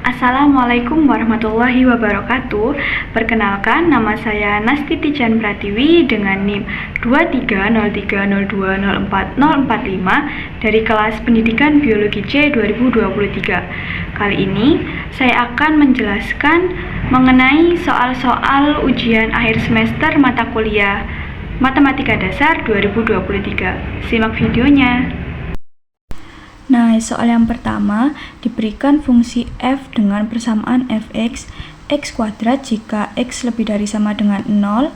Assalamualaikum warahmatullahi wabarakatuh. Perkenalkan, nama saya Nastiti Chan Pratiwi dengan NIM 2303020445 dari kelas Pendidikan Biologi C 2023. Kali ini saya akan menjelaskan mengenai soal-soal ujian akhir semester mata kuliah Matematika Dasar 2023. Simak videonya. Nah, soal yang pertama diberikan fungsi f dengan persamaan fx, x kuadrat jika x lebih dari sama dengan 0,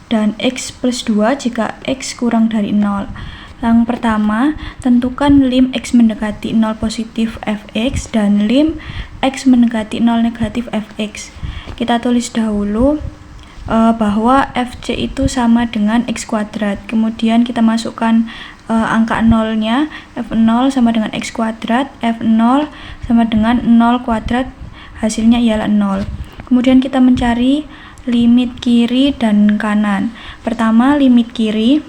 dan x plus 2 jika x kurang dari 0. Yang pertama, tentukan lim x mendekati 0 positif fx dan lim x mendekati 0 negatif fx. Kita tulis dahulu bahwa fc itu sama dengan x kuadrat. Kemudian kita masukkan angka 0-nya, f0 sama dengan x kuadrat, f0 sama dengan 0 kuadrat, hasilnya ialah 0. Kemudian kita mencari limit kiri dan kanan. Pertama, limit kiri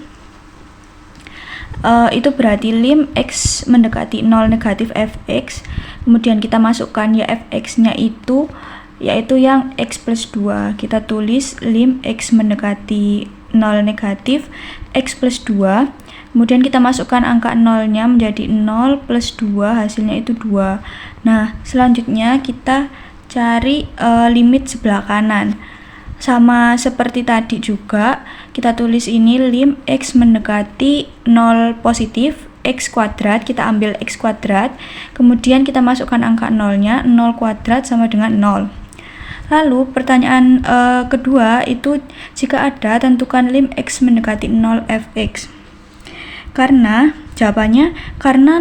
itu berarti lim x mendekati 0 negatif fx. Kemudian kita masukkan ya fx-nya itu yaitu yang x plus 2. Kita tulis lim x mendekati 0 negatif x plus 2. Kemudian kita masukkan angka 0-nya menjadi 0 plus 2, hasilnya itu 2. Nah, selanjutnya kita cari limit sebelah kanan. Sama seperti tadi juga, kita tulis ini lim x mendekati 0 positif x kuadrat, kita ambil x kuadrat, kemudian kita masukkan angka 0-nya, 0 kuadrat sama dengan 0. Lalu pertanyaan kedua itu jika ada tentukan lim x mendekati 0 fx. Karena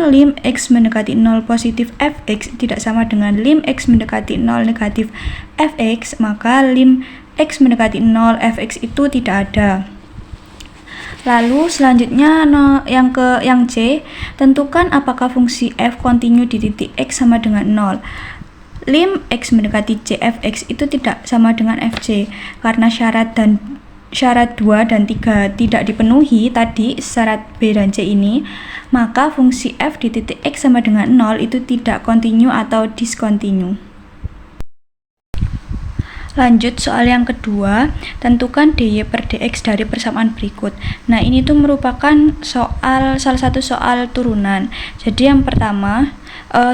lim x mendekati 0 positif fx tidak sama dengan lim x mendekati 0 negatif fx, maka lim x mendekati 0 fx itu tidak ada. Lalu selanjutnya yang C, tentukan apakah fungsi f kontinu di titik x sama dengan 0. Lim x mendekati c fx itu tidak sama dengan fc karena syarat 2 dan 3 tidak dipenuhi tadi, syarat B dan C ini, maka fungsi f di titik x sama dengan 0 itu tidak kontinu atau diskontinu. Lanjut soal yang kedua, tentukan dy per dx dari persamaan berikut. Nah, ini tuh merupakan salah satu soal turunan. Jadi yang pertama,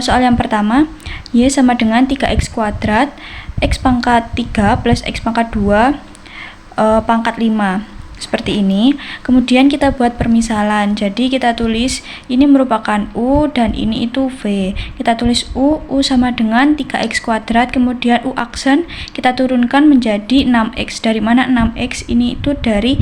soal yang pertama, y sama dengan 3x kuadrat, x pangkat 3 plus x pangkat 2 pangkat 5 seperti ini. Kemudian kita buat permisalan, jadi kita tulis ini merupakan u dan ini itu v. Kita tulis u sama dengan 3x kuadrat, kemudian u aksen kita turunkan menjadi 6x. Dari mana 6x? Ini itu dari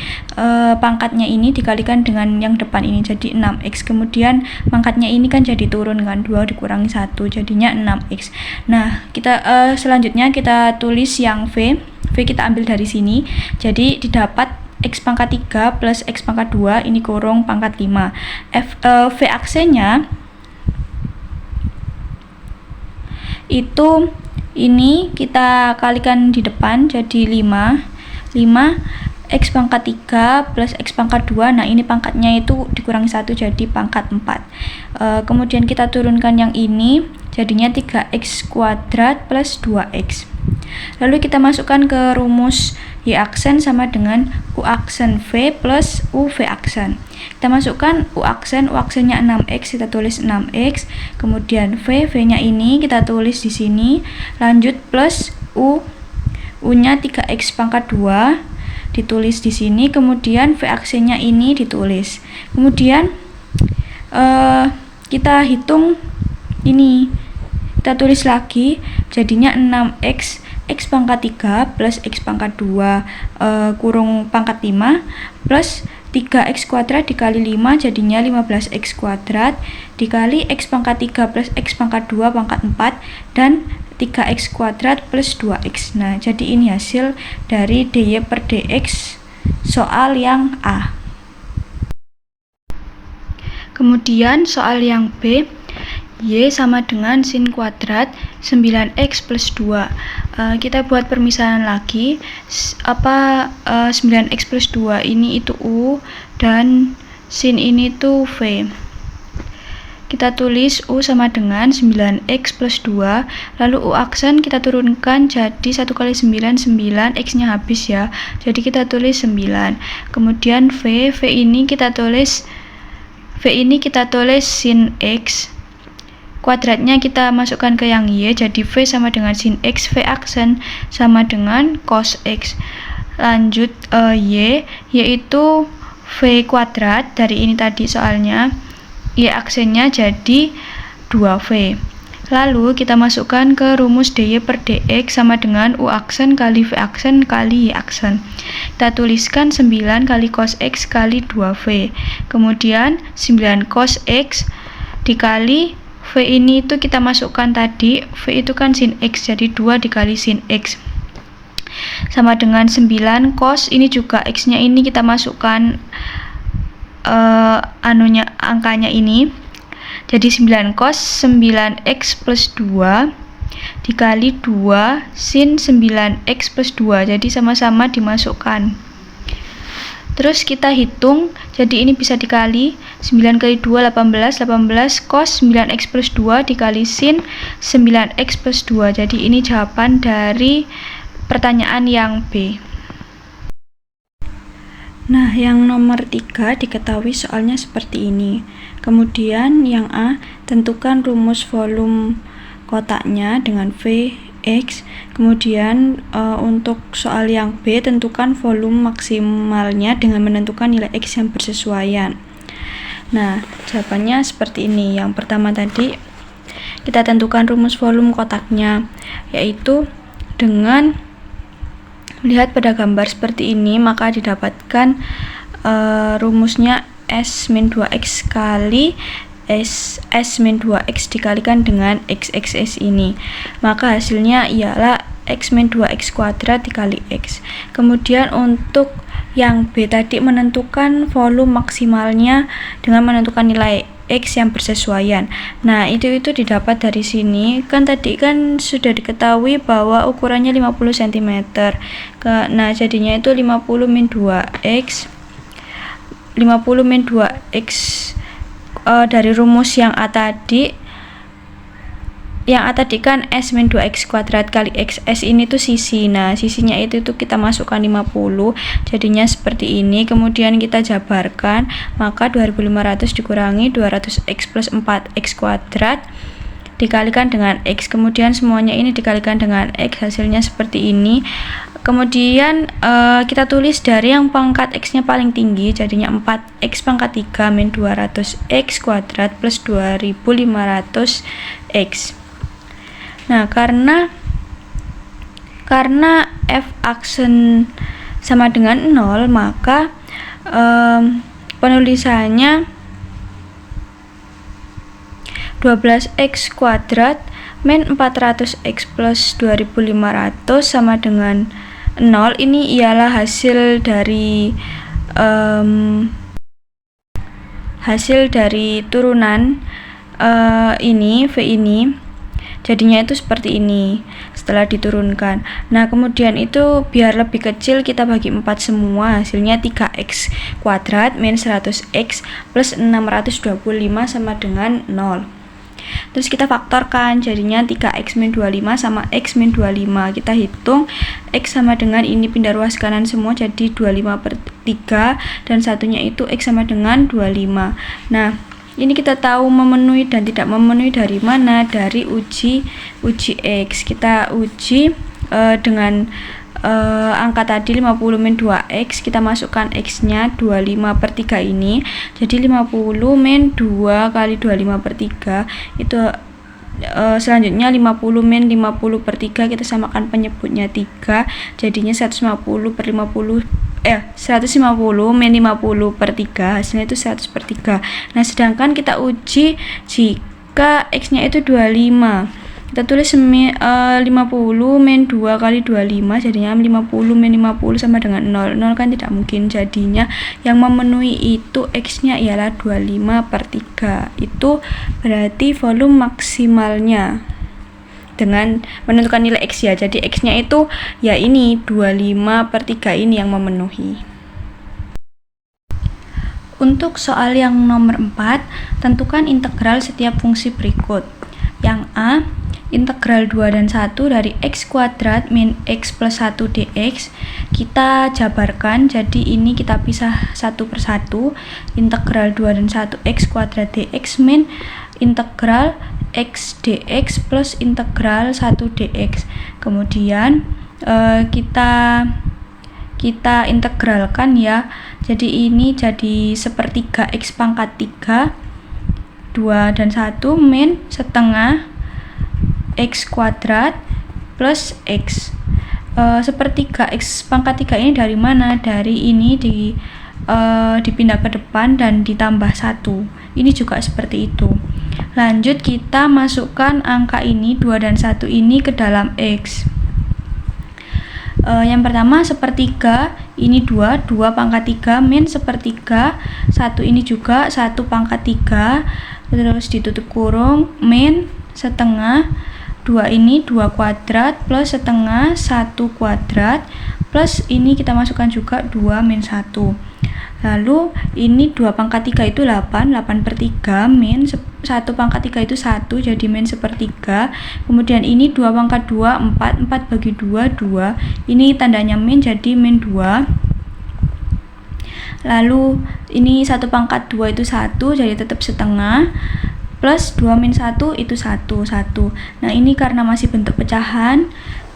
pangkatnya ini dikalikan dengan yang depan ini, jadi 6x. Kemudian pangkatnya ini kan jadi turun kan, 2 dikurangi 1 jadinya 6x. Nah, kita selanjutnya kita tulis yang v kita ambil dari sini, jadi didapat x pangkat 3 plus x pangkat 2 ini kurung pangkat 5. V aksennya itu ini kita kalikan di depan jadi 5 x pangkat 3 plus x pangkat 2. Nah, ini pangkatnya itu dikurangi 1 jadi pangkat 4. Kemudian kita turunkan yang ini jadinya 3x kuadrat plus 2x. Lalu kita masukkan ke rumus y aksen sama dengan u aksen v plus u v aksen. Kita masukkan u aksennya 6x, kita tulis 6x. Kemudian v-nya ini kita tulis di sini. Lanjut plus u-nya 3x pangkat 2 ditulis di sini. Kemudian v aksennya ini ditulis. Kemudian kita hitung ini. Kita tulis lagi jadinya 6x x pangkat 3 plus x pangkat 2 kurung pangkat 5 plus 3x kuadrat dikali 5 jadinya 15x kuadrat dikali x pangkat 3 plus x pangkat 2 pangkat 4 dan 3x kuadrat plus 2x. Nah, jadi ini hasil dari dy per dx soal yang A. Kemudian soal yang B, y sama dengan sin kuadrat 9x plus 2. Kita buat permisalan lagi. 9x plus 2 ini itu u dan sin ini tuh v. kita tulis U sama dengan 9X plus 2, lalu U aksen kita turunkan jadi 1 kali 9, 9, X nya habis ya, jadi kita tulis 9. Kemudian V ini kita tulis sin X, kuadratnya kita masukkan ke yang Y, jadi V sama dengan sin X, V aksen sama dengan cos X. Lanjut Y, yaitu V kuadrat, dari ini tadi soalnya Y aksennya jadi 2V. Lalu kita masukkan ke rumus dy per dx sama dengan U aksen kali V aksen kali Y aksen. Kita tuliskan 9 kali cos X kali 2V. Kemudian 9 cos X dikali V ini itu kita masukkan tadi, V itu kan sin X, jadi 2 dikali sin X. Sama dengan 9 cos, ini juga X nya ini kita masukkan angkanya ini, jadi 9 cos 9x plus 2 dikali 2 sin 9x plus 2, jadi sama-sama dimasukkan. Terus kita hitung, jadi ini bisa dikali 9 kali 2 18, 18 cos 9x plus 2 dikali sin 9x plus 2, jadi ini jawaban dari pertanyaan yang B. Nah, yang nomor 3 diketahui soalnya seperti ini. Kemudian yang A, tentukan rumus volume kotaknya dengan V, X. Kemudian untuk soal yang B, tentukan volume maksimalnya dengan menentukan nilai X yang bersesuaian. Nah, jawabannya seperti ini. Yang pertama tadi, kita tentukan rumus volume kotaknya, yaitu dengan melihat pada gambar seperti ini, maka didapatkan rumusnya S-2X kali S-2X dikalikan dengan XXS ini. Maka hasilnya ialah X-2X kuadrat dikali X. Kemudian untuk yang B tadi, menentukan volume maksimalnya dengan menentukan nilai X yang bersesuaian. Nah, itu didapat dari sini. Kan tadi kan sudah diketahui bahwa ukurannya 50 cm. Nah, jadinya itu 50 min 2X. 50 min 2X dari rumus yang A tadi. Yang A tadi kan S min 2X kuadrat kali X. S ini tuh sisi. Nah, sisinya itu kita masukkan 50. Jadinya seperti ini. Kemudian kita jabarkan. Maka 2500 dikurangi 200X plus 4X kuadrat dikalikan dengan X. Kemudian semuanya ini dikalikan dengan X. Hasilnya seperti ini. Kemudian kita tulis dari yang pangkat X-nya paling tinggi. Jadinya 4X pangkat 3 min 200X kuadrat plus 2500X. Nah, karena F aksen sama dengan 0, maka penulisannya 12X kuadrat min 400X plus 2500 sama dengan 0. Ini ialah hasil dari turunan V ini. Jadinya itu seperti ini setelah diturunkan. Nah, kemudian itu biar lebih kecil kita bagi 4 semua, hasilnya 3X kuadrat min 100X plus 625 sama dengan 0. Terus kita faktorkan, jadinya 3X min 25 sama X min 25. Kita hitung X sama dengan ini pindah ruas kanan semua, jadi 25/3, dan satunya itu X sama dengan 25. Nah, ini kita tahu memenuhi dan tidak memenuhi dari mana? Dari uji X. Kita uji dengan angka tadi 50 min 2X, kita masukkan X nya 25/3 ini, jadi 50 min 2 kali 25/3 itu selanjutnya 50 min 50/3, kita samakan penyebutnya 3, jadinya 150 min 50/3, hasilnya itu 100/3. Nah, sedangkan kita uji jika X nya itu 25, kita tulis 50 min 2 kali 25, jadinya 50 min 50 sama dengan 0. 0 kan tidak mungkin, jadinya yang memenuhi itu X nya ialah 25/3. Itu berarti volume maksimalnya dengan menentukan nilai X ya. Jadi X nya itu ya ini 25/3 ini yang memenuhi. Untuk soal yang nomor 4, tentukan integral setiap fungsi berikut. Yang A, integral 2 dan 1 dari x kuadrat min x plus 1 dx. Kita jabarkan, jadi ini kita pisah satu persatu. Integral 2 dan 1 x kuadrat dx min integral x dx plus integral 1 dx. Kemudian kita integralkan ya. Jadi ini jadi sepertiga x pangkat 3 2 dan 1 min setengah x kuadrat plus x. Sepertiga x pangkat 3 ini dari mana? Dari ini dipindah ke depan dan ditambah 1. Ini juga seperti itu. Lanjut kita masukkan angka ini 2 dan 1 ini ke dalam x. Yang pertama sepertiga, ini 2 pangkat 3 min sepertiga, 1 ini juga 1 pangkat 3, terus ditutup kurung, min setengah, 2 ini 2 kuadrat plus setengah 1 kuadrat, plus ini kita masukkan juga 2 min 1. Lalu ini 2 pangkat 3 itu 8 per 3 min 1 pangkat 3 itu 1, jadi min sepertiga. Kemudian ini 2 pangkat 2 4 bagi 2 2. Ini tandanya min, jadi min 2. Lalu ini 1 pangkat 2 itu 1, jadi tetap setengah, plus 2 min 1 itu 1. Nah ini karena masih bentuk pecahan,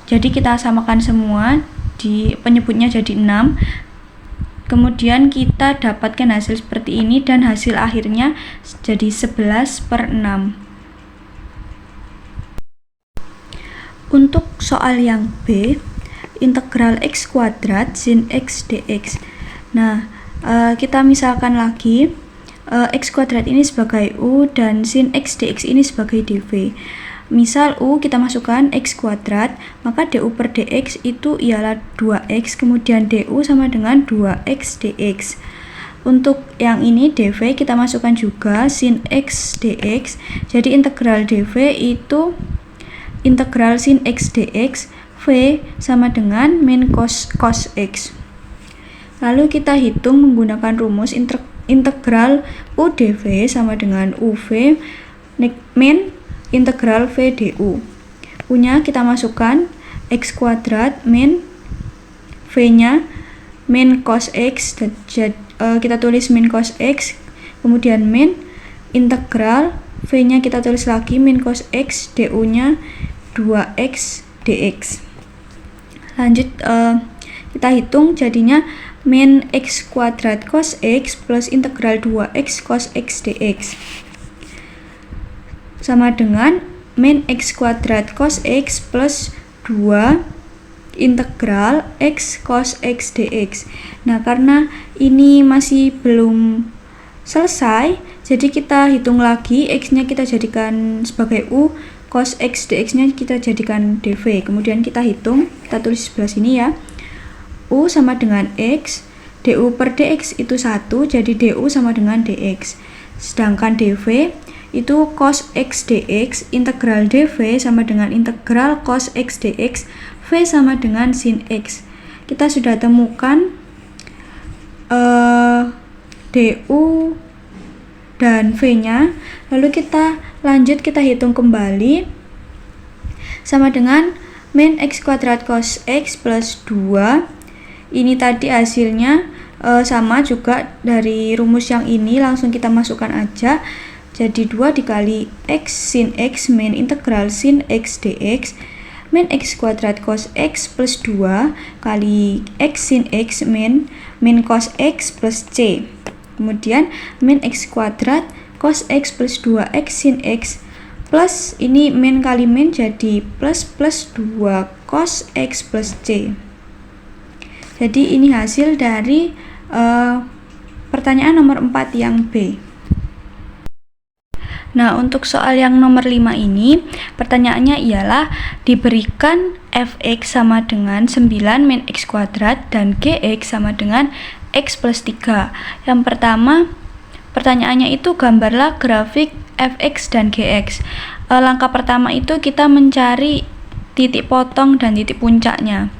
jadi kita samakan semua, di penyebutnya jadi 6. Kemudian kita dapatkan hasil seperti ini dan hasil akhirnya jadi 11/6. Untuk soal yang B, integral x kuadrat sin x dx. Nah, kita misalkan lagi x kuadrat ini sebagai u dan sin x dx ini sebagai dv. Misal u kita masukkan x kuadrat, maka du per dx itu ialah 2x, kemudian du sama dengan 2x dx. Untuk yang ini dv kita masukkan juga sin x dx, jadi integral dv itu integral sin x dx, v sama dengan min cos x. Lalu kita hitung menggunakan rumus integral u dv sama dengan uv min integral v du. U-nya kita masukkan x kuadrat min v-nya min cos x, kita tulis min cos x, kemudian min integral v-nya kita tulis lagi min cos x, du-nya 2x dx. Lanjut kita hitung, jadinya min x kuadrat cos x plus integral 2x cos x dx sama dengan min x kuadrat cos x plus 2 integral x cos x dx. Nah, karena ini masih belum selesai, jadi kita hitung lagi, x-nya kita jadikan sebagai u, cos x dx-nya kita jadikan dv. Kemudian kita hitung, kita tulis sebelah sini ya. U sama dengan x, du per dx itu 1, jadi du sama dengan dx. Sedangkan dv itu cos x dx, integral dv sama dengan integral cos x dx, v sama dengan sin x. Kita sudah temukan du dan v-nya, lalu kita lanjut, kita hitung kembali, sama dengan min x kuadrat cos x plus 2. Ini tadi hasilnya sama juga dari rumus yang ini, langsung kita masukkan aja. Jadi 2 dikali x sin x min integral sin x dx min x kuadrat cos x plus 2 kali x sin x min cos x plus c. Kemudian min x kuadrat cos x plus 2x sin x plus ini min kali min jadi plus 2 cos x plus c. Jadi ini hasil dari pertanyaan nomor 4 yang B. Nah, untuk soal yang nomor 5 ini, pertanyaannya ialah diberikan fx sama dengan 9 min x kuadrat dan gx sama dengan x plus 3. Yang pertama, pertanyaannya itu gambarlah grafik fx dan gx. Langkah pertama itu kita mencari titik potong dan titik puncaknya.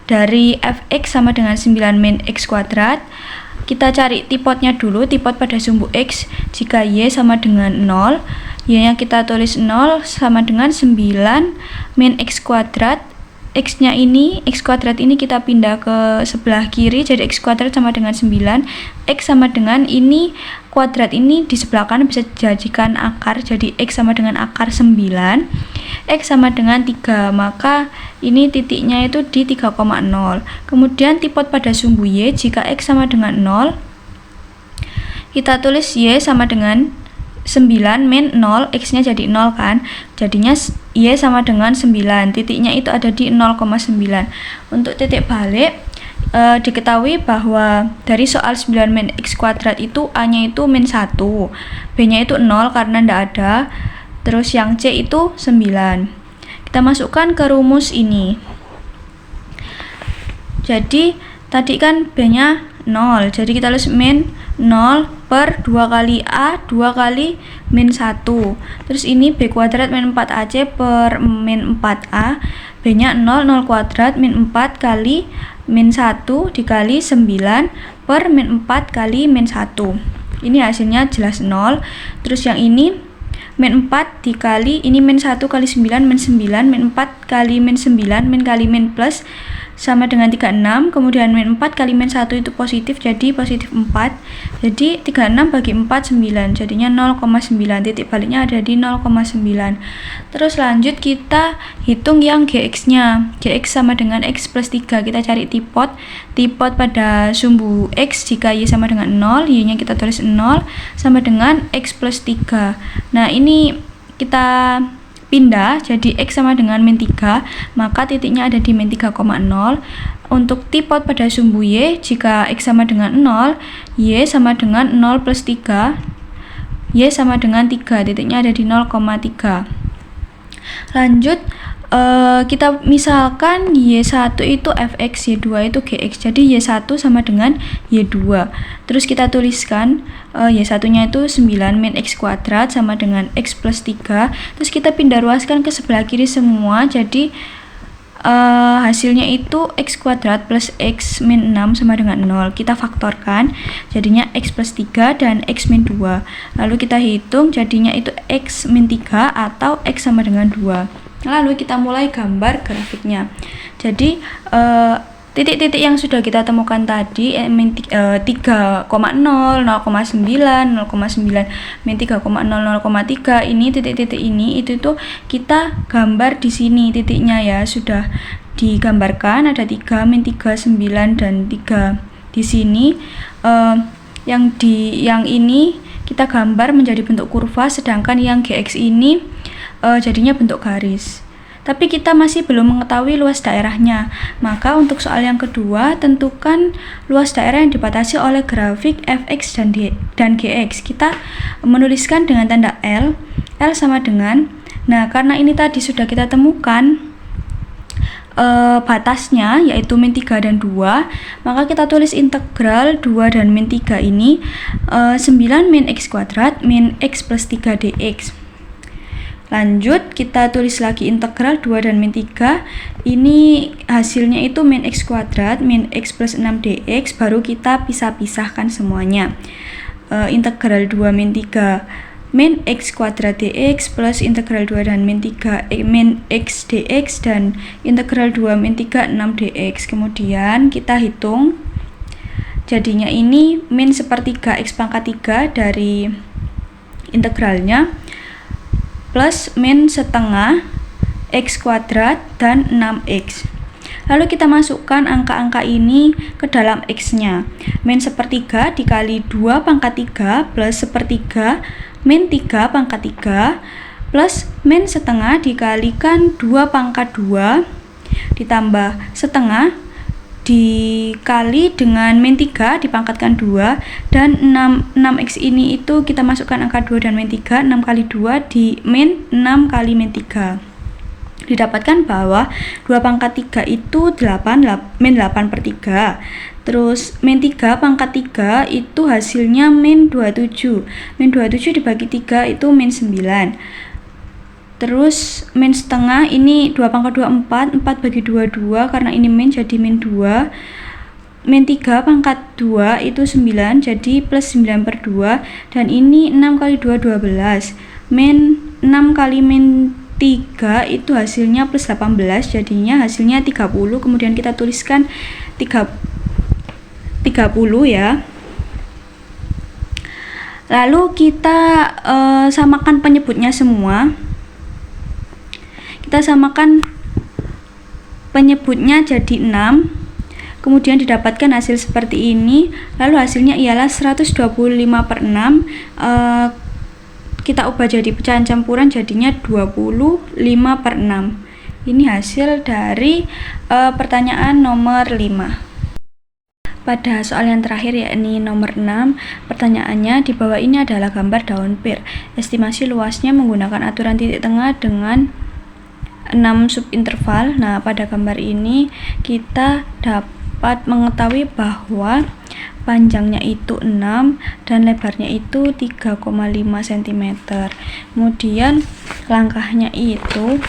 Dari fx sama dengan 9 min x kuadrat, kita cari tipotnya dulu, tipot pada sumbu X jika Y sama dengan 0. Y-nya kita tulis 0 sama dengan 9 min X kuadrat. X-nya ini, X kuadrat ini kita pindah ke sebelah kiri, jadi X kuadrat sama dengan 9. X sama dengan ini, kuadrat ini di sebelah kanan bisa dijadikan akar, jadi X sama dengan akar 9. X sama dengan 3, maka ini titiknya itu di 3,0. Kemudian tipot pada sumbu Y, jika X sama dengan 0, kita tulis Y sama dengan 9 min 0, X-nya jadi 0 kan, jadinya Y sama dengan 9, titiknya itu ada di 0,9. Untuk titik balik, diketahui bahwa dari soal 9 min X kuadrat itu A-nya itu min 1, B-nya itu 0 karena tidak ada, terus yang C itu 9. Kita masukkan ke rumus ini. Jadi tadi kan B-nya 0, jadi kita tulis min 0 per 2 kali A, 2 kali min 1. Terus ini B kuadrat min 4AC per min 4A. B-nya 0, 0 kuadrat min 4 kali min 1 dikali 9 per min 4 kali min 1. Ini hasilnya jelas 0. Terus yang ini min 4 dikali, ini min 1 kali 9, min 9, min 4 kali min 9, min kali min plus sama dengan 36, kemudian min 4 kali min 1 itu positif, jadi positif 4, jadi 36 bagi 4, 9, jadinya 0,9, titik baliknya ada di 0,9. Terus lanjut kita hitung yang Gx nya, Gx sama dengan X plus 3, kita cari tipot pada sumbu X jika Y sama dengan 0, Y nya kita tulis 0 sama dengan X plus 3. Nah ini kita pindah, jadi X sama dengan min 3, maka titiknya ada di min 3,0. Untuk tipot pada sumbu Y, jika X sama dengan 0, Y sama dengan 0 plus 3, Y sama dengan 3, titiknya ada di 0,3. Lanjut, kita misalkan Y1 itu fx, Y2 itu gx, jadi Y1 sama dengan Y2. Terus kita tuliskan Y1 nya itu 9 min X kuadrat sama dengan X plus 3. Terus kita pindah ruaskan ke sebelah kiri semua, jadi hasilnya itu X kuadrat plus X min 6 sama dengan 0. Kita faktorkan, jadinya X plus 3 dan X min 2. Lalu kita hitung, jadinya itu X min 3 atau X sama dengan 2. Lalu kita mulai gambar grafiknya. Jadi titik-titik yang sudah kita temukan tadi, 3,0, 0,9, 0,9, min 3,0, 0,3, ini titik-titik ini itu tuh kita gambar di sini titiknya ya, sudah digambarkan ada 3, min 3, 9 dan 3 di sini. Yang ini kita gambar menjadi bentuk kurva, sedangkan yang Gx ini jadinya bentuk garis. Tapi kita masih belum mengetahui luas daerahnya. Maka untuk soal yang kedua, tentukan luas daerah yang dibatasi oleh grafik fx dan gx. Kita menuliskan dengan tanda L sama dengan, nah karena ini tadi sudah kita temukan batasnya yaitu min 3 dan 2, maka kita tulis integral 2 dan min 3 ini 9 min X kuadrat min X plus 3 dx. Lanjut kita tulis lagi integral 2 dan min 3, ini hasilnya itu min X kuadrat min X plus 6 dx, baru kita pisah-pisahkan semuanya. Integral 2 min 3 min X kuadrat dx plus integral 2 dan min 3 min X dx dan integral 2 min 3 6 dx. Kemudian kita hitung, jadinya ini min sepertiga X pangkat 3 dari integralnya plus min setengah X kuadrat dan 6X. Lalu kita masukkan angka-angka ini ke dalam X-nya. Min sepertiga dikali 2 pangkat 3 plus sepertiga min 3 pangkat 3 plus min setengah dikalikan 2 pangkat 2 ditambah setengah dikali dengan min 3 dipangkatkan 2 dan 6x ini itu kita masukkan angka 2 dan min 3, 6 kali 2 di min 6 kali min 3. Didapatkan bahwa 2 pangkat 3 itu 8, min 8 per 3. Terus min 3 pangkat 3 itu hasilnya min 27. Min 27 dibagi 3 itu min 9. Terus min setengah ini 2 pangkat 2 4, 4 bagi 2 2, karena ini min jadi min 2. min 3 pangkat 2 itu 9, jadi plus 9 per 2, dan ini 6 kali 2 12, min 6 kali min 3 itu hasilnya plus 18, jadinya hasilnya 30. Kemudian kita tuliskan 30 ya. Lalu kita samakan penyebutnya semua. Kita samakan penyebutnya jadi 6, kemudian didapatkan hasil seperti ini. Lalu hasilnya ialah 125 per 6. Kita ubah jadi pecahan campuran, jadinya 25 per 6. Ini hasil dari pertanyaan nomor 5. Pada soal yang terakhir, yakni nomor 6, pertanyaannya di bawah ini adalah gambar daun pir. Estimasi luasnya menggunakan aturan titik tengah dengan 6 subinterval. Nah, pada gambar ini kita dapat mengetahui bahwa panjangnya itu 6 dan lebarnya itu 3,5 cm. Kemudian langkahnya itu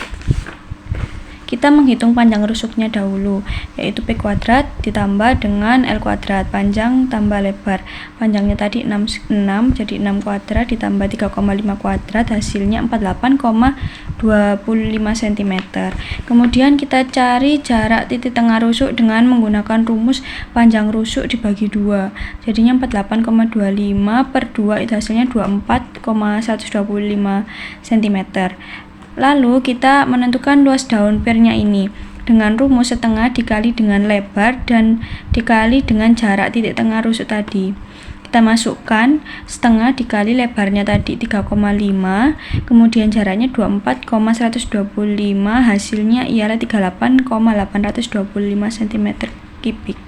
kita menghitung panjang rusuknya dahulu, yaitu P kuadrat ditambah dengan L kuadrat, panjang tambah lebar. Panjangnya tadi 6, jadi 6 kuadrat ditambah 3,5 kuadrat, hasilnya 48,25 cm. Kemudian kita cari jarak titik tengah rusuk dengan menggunakan rumus panjang rusuk dibagi 2. Jadinya 48,25 per 2 itu hasilnya 24,125 cm. Lalu kita menentukan luas daun pirnya ini dengan rumus setengah dikali dengan lebar dan dikali dengan jarak titik tengah rusuk tadi. Kita masukkan setengah dikali lebarnya tadi 3,5, kemudian jaraknya 24,125, hasilnya ialah 38,825 cm3.